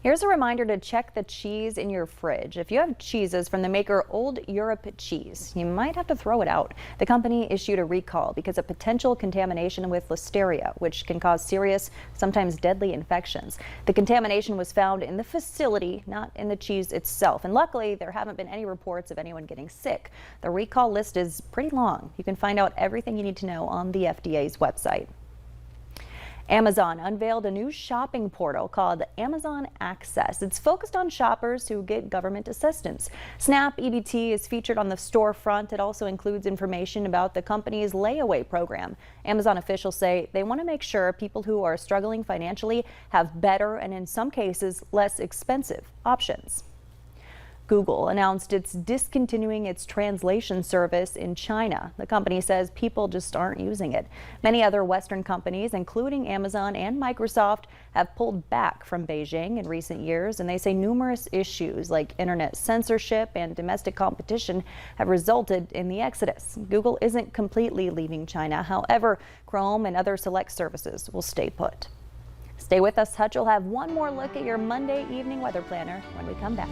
Here's a reminder to check the cheese in your fridge. If you have cheeses from the maker Old Europe Cheese, you might have to throw it out. The company issued a recall because of potential contamination with Listeria, which can cause serious, sometimes deadly infections. The contamination was found in the facility, not in the cheese itself. And luckily, there haven't been any reports of anyone getting sick. The recall list is pretty long. You can find out everything you need to know on the FDA's website. Amazon unveiled a new shopping portal called Amazon Access. It's focused on shoppers who get government assistance. SNAP EBT is featured on the storefront. It also includes information about the company's layaway program. Amazon officials say they want to make sure people who are struggling financially have better and in some cases less expensive options. Google announced it's discontinuing its translation service in China. The company says people just aren't using it. Many other Western companies, including Amazon and Microsoft, have pulled back from Beijing in recent years, and they say numerous issues like internet censorship and domestic competition have resulted in the exodus. Google isn't completely leaving China. However, Chrome and other select services will stay put. Stay with us. Hutch will have one more look at your Monday evening weather planner when we come back.